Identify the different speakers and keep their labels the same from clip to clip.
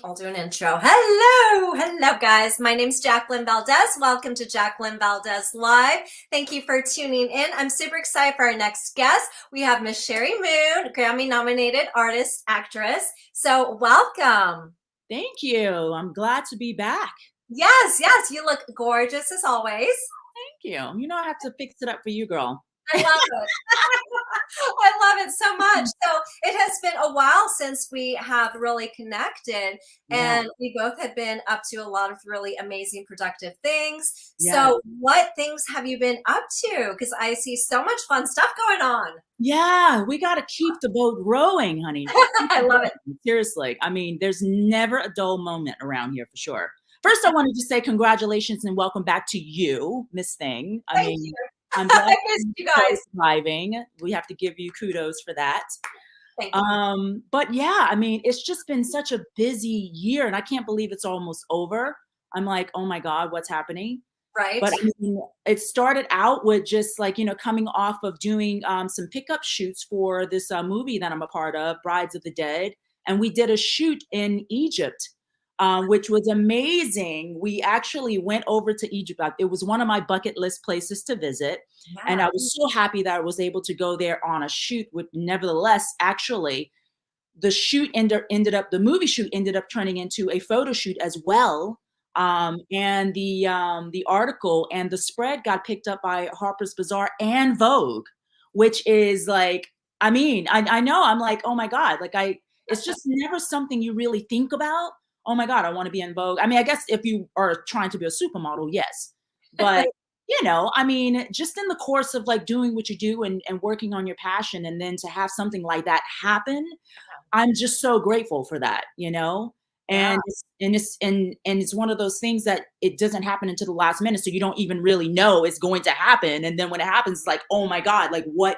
Speaker 1: I'll do an intro. Hello, guys. My name's Jacqueline Valdez. Welcome to Jacqueline Valdez Live. Thank you for tuning in. I'm super excited for our next guest. We have Miss Cheri Moon, Grammy Nominated Artist, Actress. So welcome.
Speaker 2: Thank you. I'm glad to be back.
Speaker 1: Yes, you look gorgeous as always.
Speaker 2: Thank you. You know, I have to fix it up for you, girl.
Speaker 1: I love it. I love it so much. So it has been a while since we have really connected,
Speaker 2: Yeah.
Speaker 1: and we both have been up to a lot of really amazing, productive things.
Speaker 2: Yeah.
Speaker 1: So, what things have you been up to? Because I see so much fun stuff going on.
Speaker 2: Yeah, we got to keep the boat rowing, honey.
Speaker 1: I love it.
Speaker 2: Seriously. I mean, there's never a dull moment around here for sure. First, I wanted to say congratulations and welcome back to you, Miss Thing. I
Speaker 1: Thank
Speaker 2: mean,
Speaker 1: you.
Speaker 2: I'm glad
Speaker 1: I missed you guys.
Speaker 2: surviving. We have to give you kudos for that.
Speaker 1: Thank you.
Speaker 2: But yeah, I mean, it's just been such a busy year, and I can't believe it's almost over. I'm like, oh my God, what's happening?
Speaker 1: Right.
Speaker 2: But I mean, it started out with just like, coming off of doing some pickup shoots for this movie that I'm a part of, Brides of the Dead. And we did a shoot in Egypt, which was amazing. We actually went over to Egypt. It was one of my bucket list places to visit. And I
Speaker 1: Yeah.
Speaker 2: was so happy that I was able to go there on a shoot with, nevertheless, actually, the movie shoot ended up turning into a photo shoot as well. And the article and the spread got picked up by Harper's Bazaar and Vogue, which is like, I mean, I know, I'm like, oh my God, like it's just never something you really think about. Oh my God, I want to be in Vogue. I mean, I guess if you are trying to be a supermodel, yes. But I mean, just in the course of like doing what you do and working on your passion, and then to have something like that happen, I'm just so grateful for that,
Speaker 1: Yeah.
Speaker 2: and it's one of those things that it doesn't happen until the last minute, so you don't even really know it's going to happen, and then when it happens, it's like, oh my God, like what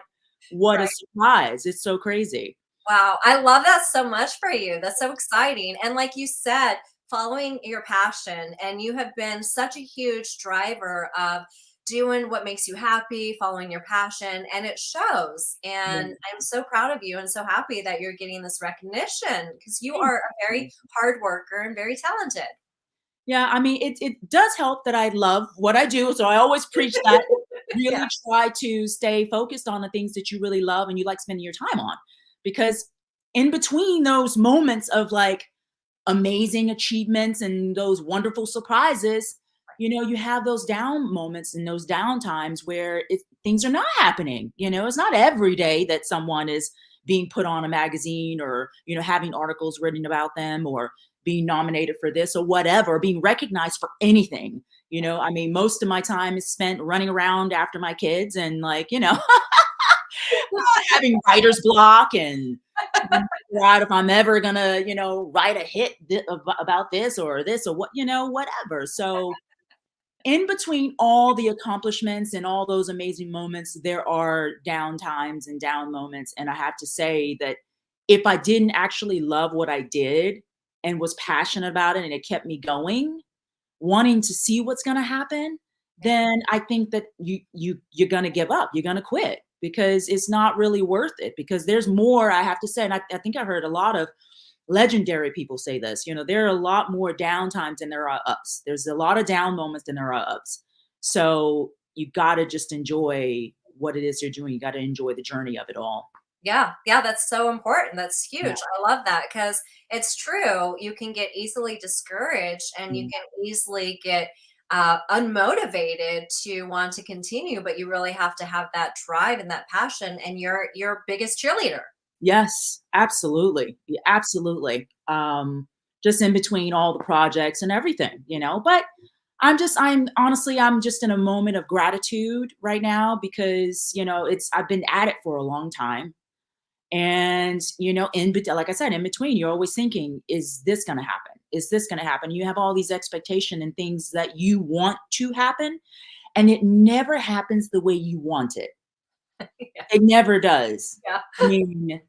Speaker 2: a
Speaker 1: Right.
Speaker 2: surprise! It's so crazy.
Speaker 1: Wow, I love that so much for you. That's so exciting. And like you said, following your passion, and you have been such a huge driver of doing what makes you happy, following your passion, and it shows.
Speaker 2: Yeah.
Speaker 1: And I'm so proud of you and so happy that you're getting this recognition because you
Speaker 2: Thank
Speaker 1: are a
Speaker 2: you.
Speaker 1: very hard worker and very talented.
Speaker 2: Yeah, I mean, it does help that I love what I do, so I always preach that.
Speaker 1: Yeah,
Speaker 2: Really try to stay focused on the things that you really love and you like spending your time on, because in between those moments of like amazing achievements and those wonderful surprises, you have those down moments and those down times where things are not happening. It's not every day that someone is being put on a magazine, or having articles written about them, or being nominated for this or whatever, being recognized for anything. I mean, most of my time is spent running around after my kids and like, having writer's block and trying to figure out if I'm ever gonna, write a hit about this or whatever. So in between all the accomplishments and all those amazing moments, there are down times and down moments. And I have to say that if I didn't actually love what I did and was passionate about it and it kept me going, wanting to see what's going to happen, then I think that you're going to give up. You're going to quit because it's not really worth it, because there's more, I have to say. And I think I heard a lot of legendary people say this. There are a lot more down times than there are ups. There's a lot of down moments than there are ups. So you got to just enjoy what it is you're doing. You got to enjoy the journey of it all.
Speaker 1: yeah, that's so important. That's
Speaker 2: Yeah.
Speaker 1: huge. I love that because it's true. You can get easily discouraged and you
Speaker 2: Mm.
Speaker 1: can easily get unmotivated to want to continue, but you really have to have that drive and that passion, and you're your biggest cheerleader.
Speaker 2: Yes, absolutely. Yeah, absolutely. Just in between all the projects and everything, but I'm honestly, I'm just in a moment of gratitude right now because, I've been at it for a long time. And, like I said, in between, you're always thinking, is this going to happen? Is this going to happen? You have all these expectation and things that you want to happen, and it never happens the way you want it.
Speaker 1: Yeah.
Speaker 2: It never does.
Speaker 1: Yeah.
Speaker 2: I mean,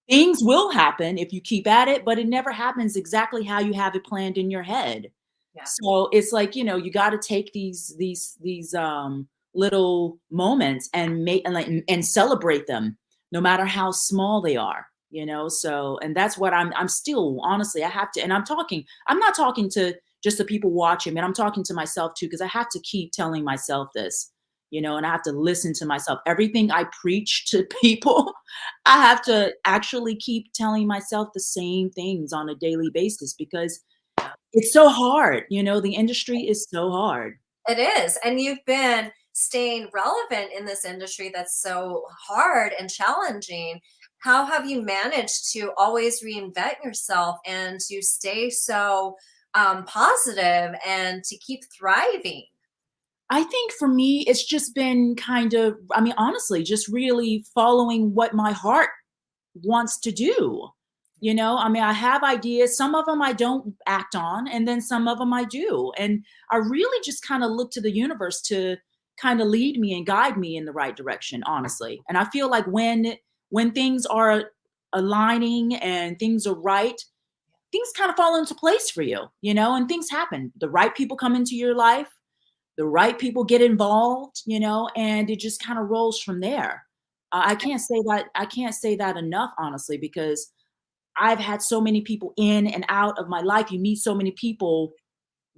Speaker 2: things will happen if you keep at it, but it never happens exactly how you have it planned in your head.
Speaker 1: Yeah.
Speaker 2: So it's like, you got to take these little moments and make and celebrate them, no matter how small they are. So, and that's what I'm still, honestly, I have to, and I'm not talking to just the people watching, but I'm talking to myself too, because I have to keep telling myself this, and I have to listen to myself. Everything I preach to people, I have to actually keep telling myself the same things on a daily basis because
Speaker 1: Yeah.
Speaker 2: it's so hard. The industry is so hard.
Speaker 1: It is. And you've been staying relevant in this industry that's so hard and challenging. How have you managed to always reinvent yourself and to stay so positive and to keep thriving?
Speaker 2: I think for me, it's just been kind of, I mean, honestly, just really following what my heart wants to do. I mean, I have ideas. Some of them I don't act on, and then some of them I do. And I really just kind of look to the universe to kind of lead me and guide me in the right direction, honestly. And I feel like when things are aligning and things are right, things kind of fall into place for you, and things happen. The right people come into your life, the right people get involved, and it just kind of rolls from there. I can't say that enough, honestly, because I've had so many people in and out of my life. You meet so many people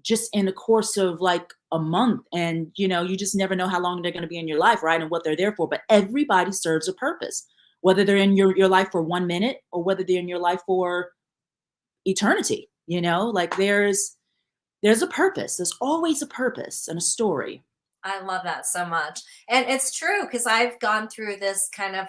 Speaker 2: just in the course of like a month, and you just never know how long they're going to be in your life, right? And what they're there for. But everybody serves a purpose, whether they're in your life for 1 minute or whether they're in your life for eternity. Like there's a purpose. There's always a purpose and a story.
Speaker 1: I love that so much. And it's true because I've gone through this kind of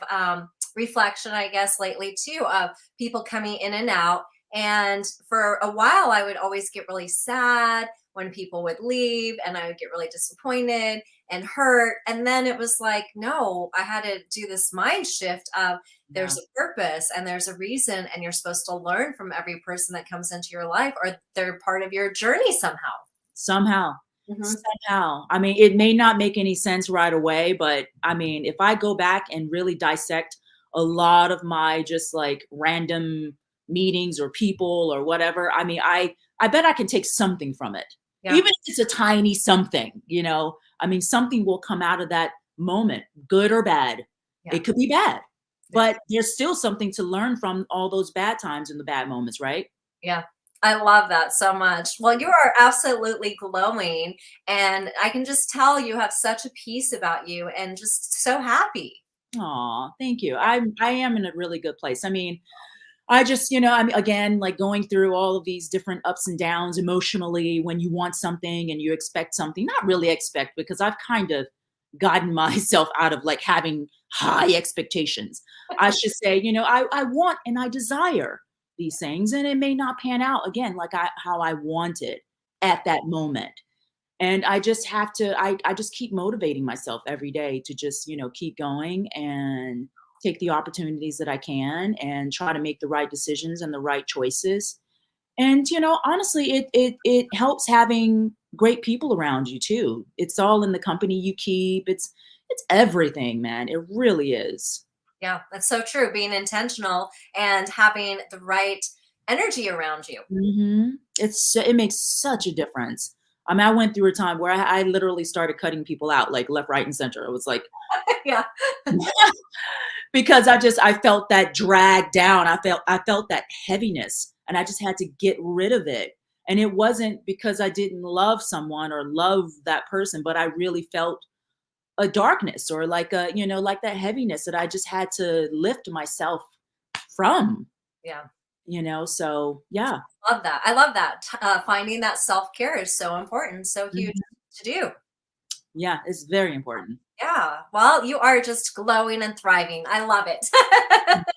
Speaker 1: reflection, I guess, lately too, of people coming in and out. And for a while, I would always get really sad when people would leave, and I would get really disappointed and hurt. And then it was like, no, I had to do this mind shift of
Speaker 2: Yeah.
Speaker 1: there's a purpose and there's a reason, and you're supposed to learn from every person that comes into your life, or they're part of your journey somehow.
Speaker 2: Somehow.
Speaker 1: Mhm.
Speaker 2: Somehow. I mean, it may not make any sense right away, but I mean, if I go back and really dissect a lot of my just like random meetings or people or whatever, I mean, I bet I can take something from it.
Speaker 1: Yeah.
Speaker 2: Even if it's a tiny something. I mean, something will come out of that moment, good or bad.
Speaker 1: Yeah.
Speaker 2: It could be bad,
Speaker 1: Yeah.
Speaker 2: but there's still something to learn from all those bad times and the bad moments, right?
Speaker 1: Yeah. I love that so much. Well, you are absolutely glowing, and I can just tell you have such a peace about you and just so happy.
Speaker 2: Aw, thank you. I am in a really good place. I mean, I just, I'm again like going through all of these different ups and downs emotionally when you want something and you expect something. Not really expect, because I've kind of gotten myself out of like having high expectations. I should say, I want and I desire these things, and it may not pan out again like how I want it at that moment. And I just have to I just keep motivating myself every day to just, keep going and take the opportunities that I can and try to make the right decisions and the right choices. And, honestly, it helps having great people around you too. It's all in the company you keep. It's everything, man. It really is.
Speaker 1: Yeah, that's so true. Being intentional and having the right energy around you.
Speaker 2: It makes such a difference. I mean, I went through a time where I literally started cutting people out, like left, right, and center. It was like
Speaker 1: Yeah.
Speaker 2: because I felt that drag down. I felt that heaviness, and I just had to get rid of it. And it wasn't because I didn't love someone or love that person, but I really felt a darkness or like like that heaviness that I just had to lift myself from.
Speaker 1: Yeah.
Speaker 2: So yeah.
Speaker 1: Love that. I love that. Finding that self care is so important, so huge
Speaker 2: Mhm.
Speaker 1: to do.
Speaker 2: Yeah, it's very important.
Speaker 1: Yeah. Well, you are just glowing and thriving. I love it.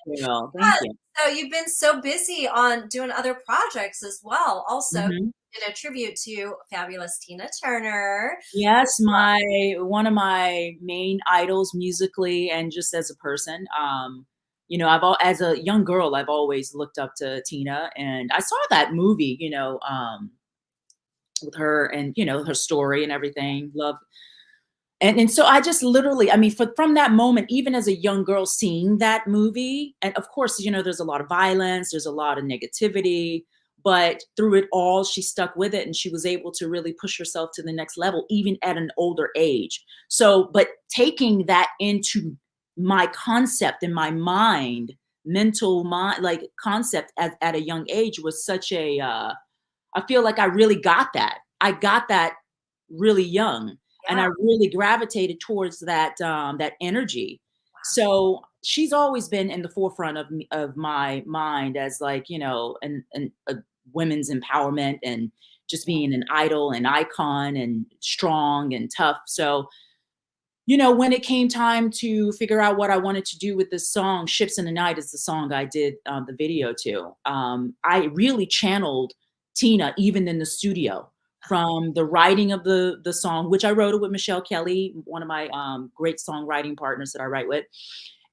Speaker 2: Well, thank
Speaker 1: Yes.
Speaker 2: you.
Speaker 1: So you've been so busy on doing other projects as well. Also,
Speaker 2: Mhm.
Speaker 1: you did a tribute to fabulous Tina Turner.
Speaker 2: Yes, my one of my main idols musically and just as a person. As a young girl, I've always looked up to Tina, and I saw that movie, with her and her story and everything. Love and so I just literally, I mean, from that moment, even as a young girl seeing that movie, and of course, there's a lot of violence, there's a lot of negativity, but through it all, she stuck with it and she was able to really push herself to the next level, even at an older age. So, but taking that into my concept in my mind mental mind, like concept at a young age was such a, I feel like I really got that. I got that really young, and
Speaker 1: Yeah.
Speaker 2: I really gravitated towards that, that energy. So she's always been in the forefront of my mind as like, an a women's empowerment and just being an idol and icon and strong and tough. So, when it came time to figure out what I wanted to do with this song, Ships in the Night is the song I did the video to. I really channeled Tina even in the studio from the writing of the song, which I wrote it with Michelle Kelly, one of my great songwriting partners that I write with.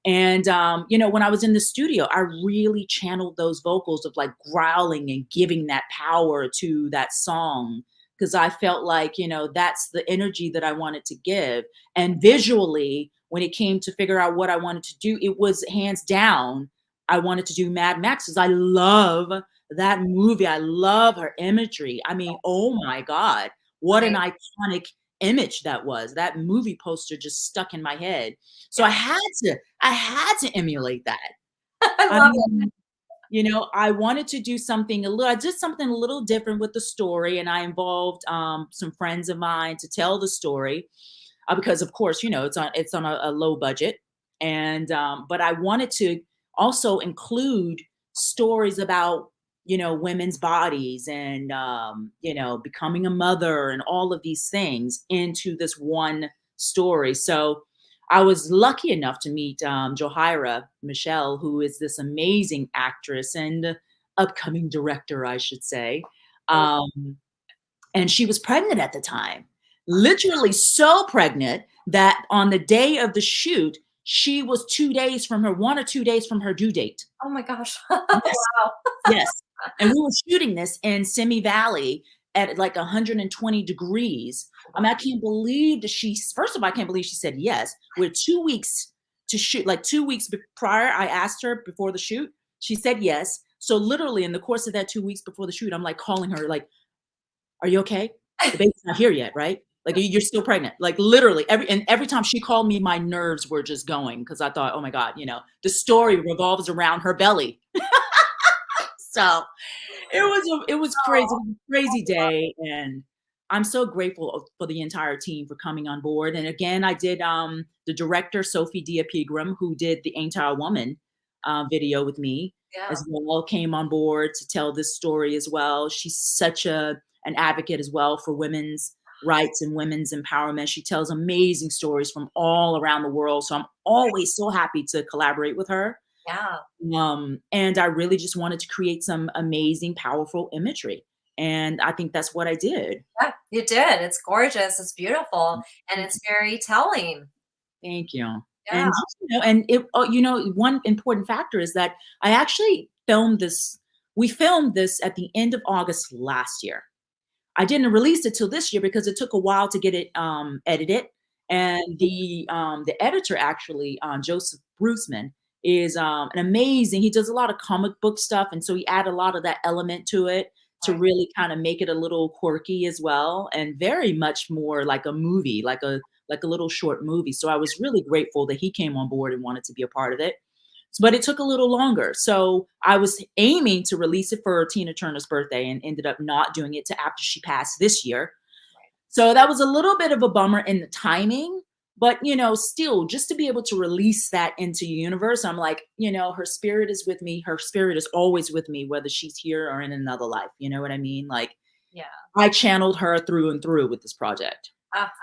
Speaker 2: And, when I was in the studio, I really channeled those vocals of like growling and giving that power to that song because I felt like, that's the energy that I wanted to give. And visually, when it came to figure out what I wanted to do, it was hands down, I wanted to do Mad Max because I love that movie. I love her imagery. I mean, oh my God, what an
Speaker 1: Right.
Speaker 2: iconic image that was. That movie poster just stuck in my head. So
Speaker 1: Yeah.
Speaker 2: I had to emulate that.
Speaker 1: I
Speaker 2: I
Speaker 1: love it.
Speaker 2: mean, I wanted to do something I did something a little different with the story, and I involved some friends of mine to tell the story because, of course, it's on a low budget, and but I wanted to also include stories about women's bodies and becoming a mother and all of these things into this one story. So I was lucky enough to meet Johira Michelle, who is this amazing actress and upcoming director, I should say.
Speaker 1: Oh,
Speaker 2: Um, and she was pregnant at the time, literally so pregnant that on the day of the shoot, she was 2 days from her, 1 or 2 days from her due date.
Speaker 1: oh my gosh.
Speaker 2: Yes,
Speaker 1: Wow.
Speaker 2: yes. And we were shooting this in Simi Valley at like 120 degrees. I mean, I can't believe that first of all, I can't believe she said yes. We're 2 weeks to shoot, like 2 weeks prior. I asked her before the shoot. She said yes. So literally in the course of that 2 weeks before the shoot, I'm like calling her, like, are you okay? The baby's not here yet, right? Like you're still pregnant. Like literally every time she called me, my nerves were just going because I thought, oh my God, the story revolves around her belly. So it was crazy, it was a crazy day, and I'm so grateful for the entire team for coming on board. And again, I did the director Sophie Dia-Pigram, who did the Ain't I a Woman video with me
Speaker 1: Yeah.
Speaker 2: as well, came on board to tell this story as well. She's such an advocate as well for women's rights and women's empowerment. She tells amazing stories from all around the world. So I'm always so happy to collaborate with her.
Speaker 1: Yeah.
Speaker 2: And I really just wanted to create some amazing, powerful imagery. And I think that's what I did.
Speaker 1: Yeah. You did. It's gorgeous. It's beautiful. And it's very telling.
Speaker 2: Thank you.
Speaker 1: Yeah.
Speaker 2: And and one important factor is that I actually filmed this. We filmed this at the end of August last year. I didn't release it till this year because it took a while to get it edited. And the editor actually, Joseph Bruceman, is an amazing. He does a lot of comic book stuff, and so he added a lot of that element to it to
Speaker 1: Right.
Speaker 2: really kind of make it a little quirky as well, and very much more like a movie, like a little short movie. So I was really grateful that he came on board and wanted to be a part of it. But it took a little longer. So I was aiming to release it for Tina Turner's birthday and ended up not doing it to after she passed this year. So that was a little bit of a bummer in the timing, but still just to be able to release that into the universe, I'm like, her spirit is with me. Her spirit is always with me, whether she's here or in another life. You know what I mean? Like
Speaker 1: Yeah.
Speaker 2: I channeled her through and through with this project.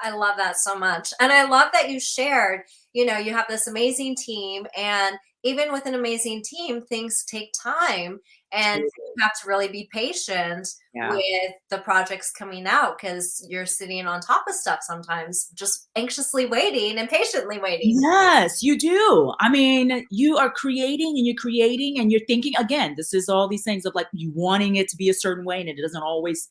Speaker 1: I love that so much. And I love that you shared, you have this amazing team, and even with an amazing team, things take time, and
Speaker 2: True.
Speaker 1: you have to really be patient
Speaker 2: Yeah.
Speaker 1: with the projects coming out because you're sitting on top of stuff sometimes, just anxiously waiting and patiently waiting.
Speaker 2: Yes, you do. I mean, you are creating and you're thinking again, this is all these things of like you wanting it to be a certain way and it doesn't always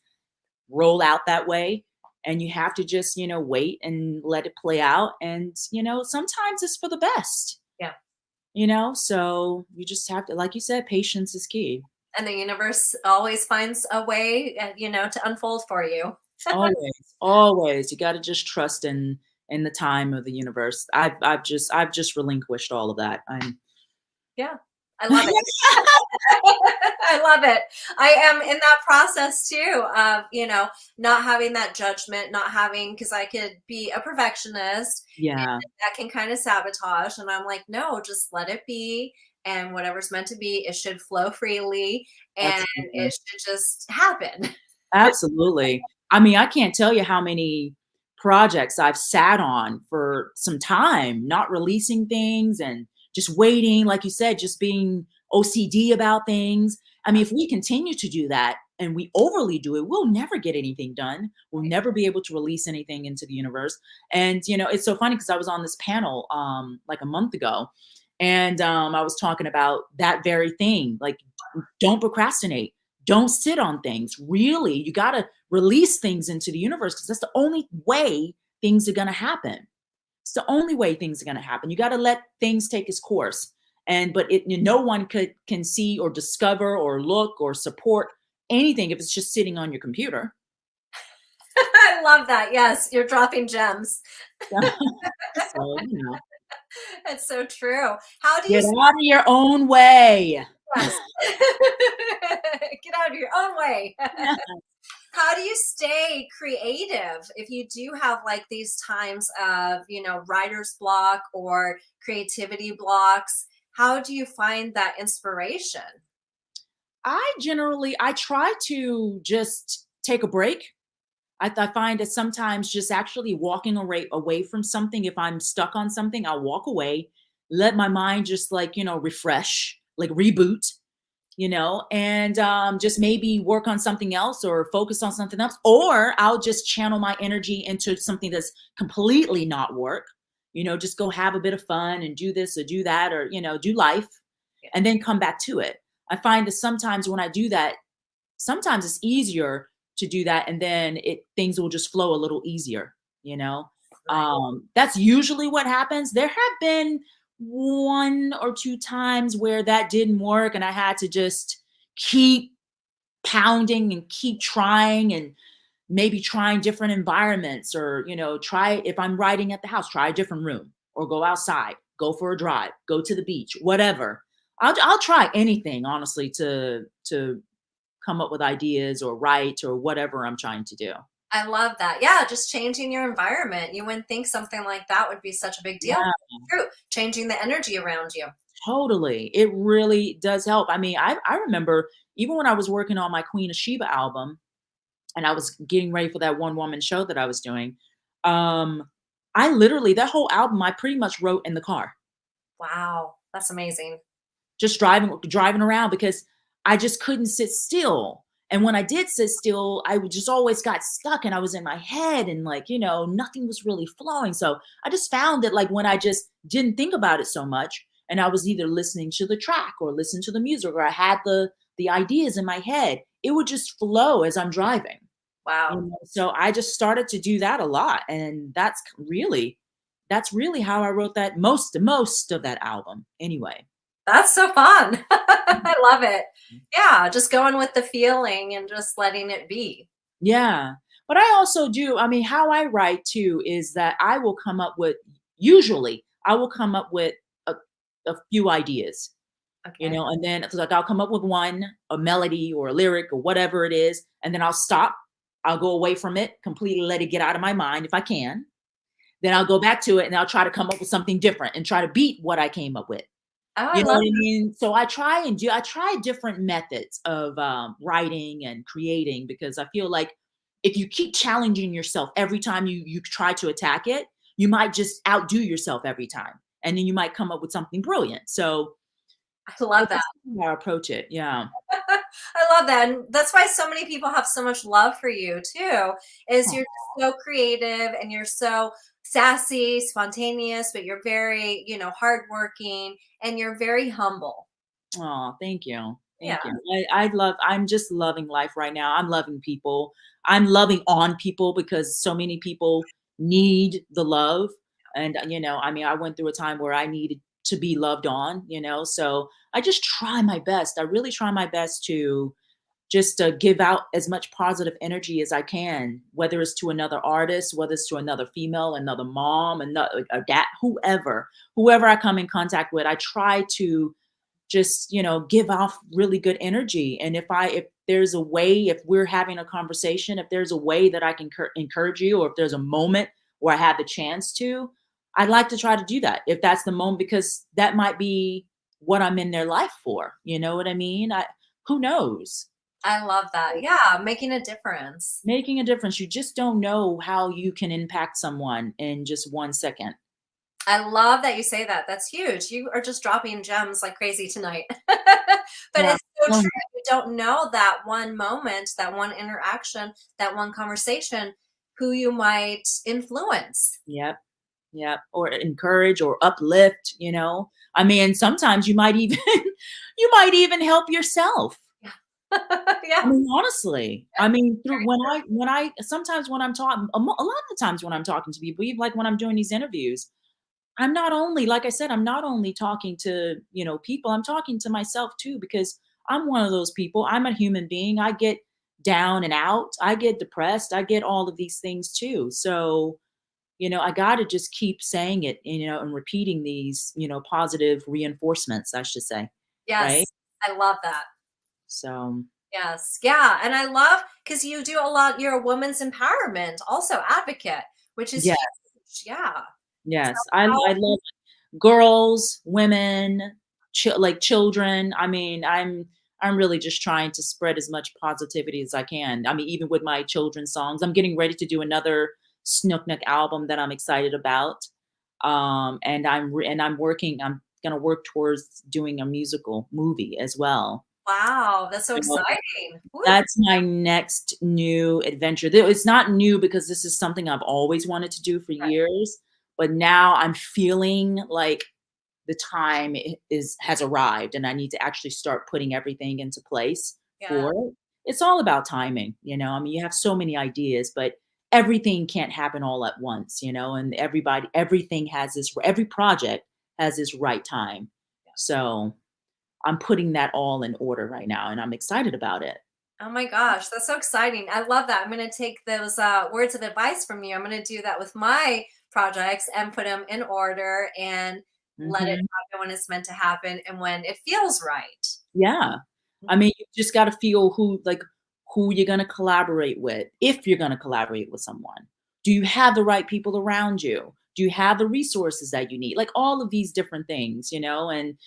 Speaker 2: roll out that way. And you have to just, wait and let it play out. And, sometimes it's for the best,
Speaker 1: Yeah.
Speaker 2: So you just have to, like you said, patience is key.
Speaker 1: And the universe always finds a way, to unfold for you.
Speaker 2: Always, always. You got to just trust in the time of the universe. I've just relinquished all of that. I'm
Speaker 1: Yeah. I love it. I love it. I am in that process too of, not having that judgment, not having, because I could be a perfectionist and
Speaker 2: Yeah,
Speaker 1: that can kind of sabotage. And I'm like, no, just let it be. And whatever's meant to be, it should flow freely and
Speaker 2: absolutely.
Speaker 1: it should just happen.
Speaker 2: Absolutely. I mean, I can't tell you how many projects I've sat on for some time, not releasing things and just waiting, like you said, just being OCD about things. I mean, if we continue to do that and we overly do it, we'll never get anything done. We'll never be able to release anything into the universe. And it's so funny because I was on this panel like a month ago, and I was talking about that very thing. Like, don't procrastinate, don't sit on things. Really, you got to release things into the universe because that's the only way things are going to happen. It's the only way things are going to happen. You got to let things take its course. And but no one can see or discover or look or support anything if it's just sitting on your computer.
Speaker 1: I love that. Yes, you're dropping gems.
Speaker 2: So,
Speaker 1: It's so true. How do you
Speaker 2: get out of your own way.
Speaker 1: Yes. Get out of your own way. How do you stay creative if you do have like these times of, writer's block or creativity blocks? How do you find that inspiration?
Speaker 2: I try to just take a break. I find that sometimes just actually walking away from something, if I'm stuck on something, I'll walk away, let my mind just like, refresh, like reboot, and just maybe work on something else or focus on something else. Or I'll just channel my energy into something that's completely not work, just go have a bit of fun and do this or do that or, do life
Speaker 1: Yeah.
Speaker 2: and then come back to it. I find that sometimes when I do that, sometimes it's easier to do that and then things will just flow a little easier, you know.
Speaker 1: Right.
Speaker 2: That's usually what happens. There have been one or two times where that didn't work and I had to just keep pounding and keep trying and maybe trying different environments or try, if I'm writing at the house, try a different room or go outside, go for a drive, go to the beach, whatever. I'll try anything honestly to come up with ideas or write or whatever I'm trying to do.
Speaker 1: I love that. Yeah, just changing your environment. You wouldn't think something like that would be such a big deal.
Speaker 2: Yeah,
Speaker 1: True. Changing the energy around you.
Speaker 2: totally. It really does help. I mean, I remember even when I was working on my Queen of Sheba album and I was getting ready for that one woman show that I was doing, um, I literally, that whole album I pretty much wrote in the car.
Speaker 1: Wow, that's amazing.
Speaker 2: Just driving around because I just couldn't sit still. And when I did sit still, I would just always got stuck and I was in my head and like, nothing was really flowing. So I just found that like when I just didn't think about it so much and I was either listening to the track or listening to the music or I had the ideas in my head, it would just flow as I'm driving.
Speaker 1: Wow.
Speaker 2: So I just started to do that a lot. And that's really how I wrote that most of that album anyway.
Speaker 1: That's so fun. I love it. Yeah, just going with the feeling and just letting it be.
Speaker 2: Yeah. But I also do, I mean, how I write too is that usually, I will come up with a, a few ideas,
Speaker 1: Okay.
Speaker 2: and then it's like I'll come up with a melody or a lyric or whatever it is, and then I'll stop. I'll go away from it, completely let it get out of my mind if I can. Then I'll go back to it and I'll try to come up with something different and try to beat what I came up with.
Speaker 1: Oh, I
Speaker 2: You know
Speaker 1: love
Speaker 2: what I mean? So I try different methods of writing and creating because I feel like if you keep challenging yourself every time you try to attack it, you might just outdo yourself every time, and then you might come up with something brilliant. So
Speaker 1: I love that.
Speaker 2: that's how I approach it. Yeah,
Speaker 1: I love that. And that's why so many people have so much love for you too, is you're just so creative and you're so sassy, spontaneous, but you're very, hardworking and you're very humble.
Speaker 2: oh, thank you.
Speaker 1: Yeah.
Speaker 2: Thank you. I'm just loving life right now. I'm loving people. I'm loving on people because so many people need the love. And, I mean, I went through a time where I needed to be loved on, so I just try my best. I really try my best to just give out as much positive energy as I can, whether it's to another artist, whether it's to another female, another mom, another a dad, whoever I come in contact with. I try to just, give off really good energy. And if there's a way, if we're having a conversation, if there's a way that I can encourage you, or if there's a moment where I have the chance to, I'd like to try to do that if that's the moment, because that might be what I'm in their life for. You know what I mean? Who knows?
Speaker 1: I love that. Yeah, making a difference.
Speaker 2: Making a difference. You just don't know how you can impact someone in just 1 second.
Speaker 1: I love that you say that. That's huge. You are just dropping gems like crazy tonight. But
Speaker 2: Yeah.
Speaker 1: it's so true. You don't know that one moment, that one interaction, that one conversation, who you might influence.
Speaker 2: Yep. Yep. Or encourage or uplift. I mean, sometimes you might even you might even help yourself.
Speaker 1: Yeah.
Speaker 2: I
Speaker 1: Yeah.
Speaker 2: mean, honestly, I mean, through when I sometimes when I'm talking, a lot of the times when I'm talking to people, even like when I'm doing these interviews, I'm not only, like I said, I'm not only talking to, people, I'm talking to myself too, because I'm one of those people. I'm a human being. I get down and out. I get depressed. I get all of these things too. So, I got to just keep saying it, and repeating these, positive reinforcements, I should say. Right.
Speaker 1: Yes. I love that.
Speaker 2: So,
Speaker 1: Yes. Yeah. And I love because you do a lot, you're a woman's empowerment, also advocate, which is
Speaker 2: yeah,
Speaker 1: huge. Yeah. So
Speaker 2: yes. I
Speaker 1: how,
Speaker 2: love girls, women, like children. I mean, I'm really just trying to spread as much positivity as I can. I mean, even with my children's songs, I'm getting ready to do another Snook Nook album that I'm excited about. And I'm working. I'm gonna work towards doing a musical movie as well.
Speaker 1: wow, that's so
Speaker 2: So
Speaker 1: exciting. Woo.
Speaker 2: that's my next new adventure. It's not new because this is something I've always wanted to do for
Speaker 1: Right.
Speaker 2: years, but now I'm feeling like the time has arrived, and I need to actually start putting everything into place
Speaker 1: Yeah.
Speaker 2: for it. It's all about timing. I mean, you have so many ideas, but everything can't happen all at once, and every project has its right time. So I'm putting that all in order right now, and I'm excited about it.
Speaker 1: Oh my gosh, that's so exciting. I love that. I'm going to take those words of advice from you. I'm going to do that with my projects and put them in order and let it
Speaker 2: Mhm.
Speaker 1: happen when it's meant to happen and when it feels right.
Speaker 2: Yeah. I mean, you just gotta feel who you're gonna collaborate with, if you're gonna collaborate with someone. Do you have the right people around you? Do you have the resources that you need? Like, all of these different things, and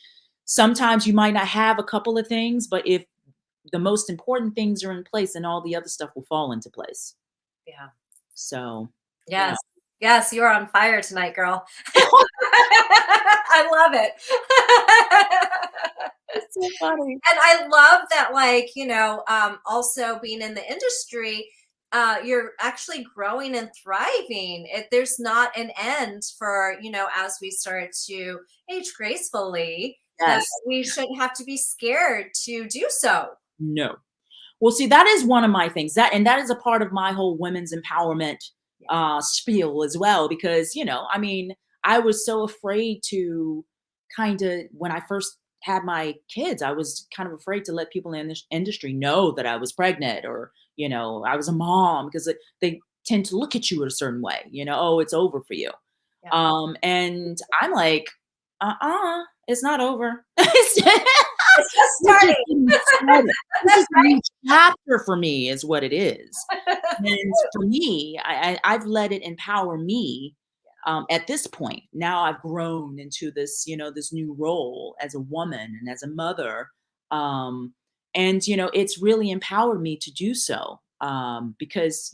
Speaker 2: sometimes you might not have a couple of things, but if the most important things are in place, then all the other stuff will fall into place.
Speaker 1: Yeah.
Speaker 2: So, yeah.
Speaker 1: Yes. Yes, you're on fire tonight, girl. I love it.
Speaker 2: It's so funny.
Speaker 1: And I love that, like, also being in the industry, you're actually growing and thriving. There's not an end for, as we start to age gracefully, that
Speaker 2: Yes.
Speaker 1: we shouldn't have to be scared to do so.
Speaker 2: No. Well, see, that is one of my things. That is a part of my whole women's empowerment
Speaker 1: Yeah.
Speaker 2: spiel as well, because I mean, I was so afraid to kind of, when I first had my kids, I was kind of afraid to let people in this industry know that I was pregnant, or I was a mom, because they tend to look at you a certain way. Oh, it's over for you.
Speaker 1: Yeah.
Speaker 2: And I'm like, it's not over.
Speaker 1: It's just
Speaker 2: We're just
Speaker 1: starting.
Speaker 2: getting started. This
Speaker 1: That's
Speaker 2: is a new chapter for me, is what it is.
Speaker 1: right.
Speaker 2: And for me, I've let it empower me, at this point. Now I've grown into this new role as a woman and as a mother. And it's really empowered me to do so. Because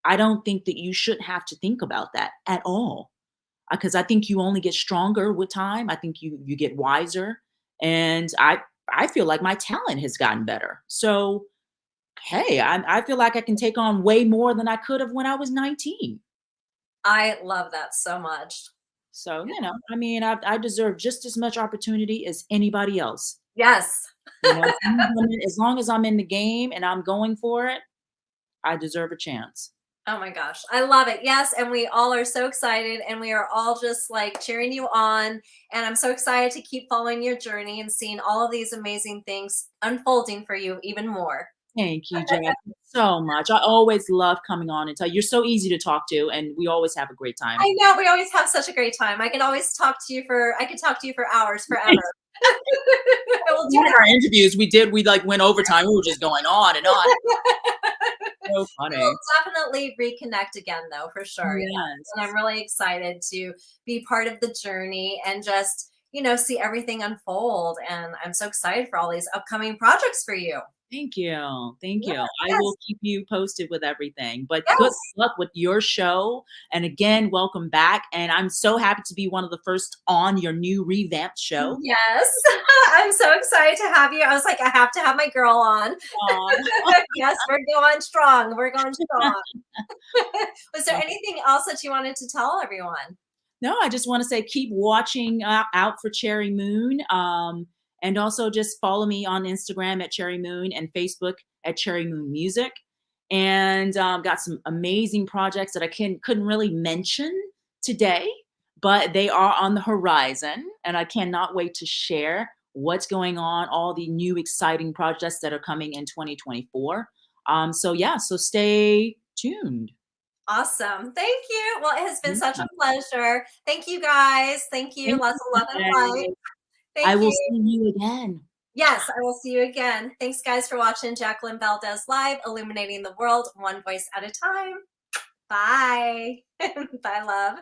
Speaker 2: I don't think that you should have to think about that at all. Because I think you only get stronger with time. I think you get wiser, and I feel like my talent has gotten better. So hey, I feel like I can take on way more than I could have when I was 19.
Speaker 1: I love that so much.
Speaker 2: So I mean, I deserve just as much opportunity as anybody else.
Speaker 1: Yes.
Speaker 2: As long as I'm in the game and I'm going for it, I deserve a chance.
Speaker 1: Oh my gosh, I love it. Yes, and we all are so excited and we are all just like cheering you on. And I'm so excited to keep following your journey and seeing all of these amazing things unfolding for you even more.
Speaker 2: Thank you, Jack, so much. I always love coming on and tell you. You're so easy to talk to, and we always have a great time.
Speaker 1: I know we always have such a great time. I could talk to you for hours, forever. We'll do
Speaker 2: One of our interviews, we like went overtime. We were just going on and on. So
Speaker 1: We'll
Speaker 2: funny.
Speaker 1: definitely reconnect again, though, for sure. Yeah. And I'm
Speaker 2: Yes.
Speaker 1: really excited to be part of the journey and just, see everything unfold. And I'm so excited for all these upcoming projects for you.
Speaker 2: Thank you. Thank
Speaker 1: Yeah,
Speaker 2: you. I
Speaker 1: yes,
Speaker 2: will keep you posted with everything. But good
Speaker 1: yes.
Speaker 2: luck with your show. And again, welcome back. And I'm so happy to be one of the first on your new revamped show.
Speaker 1: Yes. I'm so excited to have you. I was like, I have to have my girl on.
Speaker 2: Aw.
Speaker 1: Yes, we're going strong. We're going strong. Was there anything else that you wanted to tell everyone?
Speaker 2: No, I just want to say keep watching out for Cherry Moon. And also just follow me on Instagram at Cherry Moon and Facebook at Cherry Moon Music. And got some amazing projects that I couldn't really mention today, but they are on the horizon. And I cannot wait to share what's going on, all the new exciting projects that are coming in 2024. So yeah, so stay tuned.
Speaker 1: Awesome. Thank you. Well, it has been such
Speaker 2: Yeah.
Speaker 1: a pleasure. Thank you guys. Thank you.
Speaker 2: Thank
Speaker 1: Lots of
Speaker 2: you,
Speaker 1: love and light.
Speaker 2: Jay. I
Speaker 1: Thank
Speaker 2: will
Speaker 1: you.
Speaker 2: see you again.
Speaker 1: Yes, I will see you again. Thanks, guys, for watching Jacqueline Valdez Live, illuminating the world one voice at a time. Bye. Bye, love.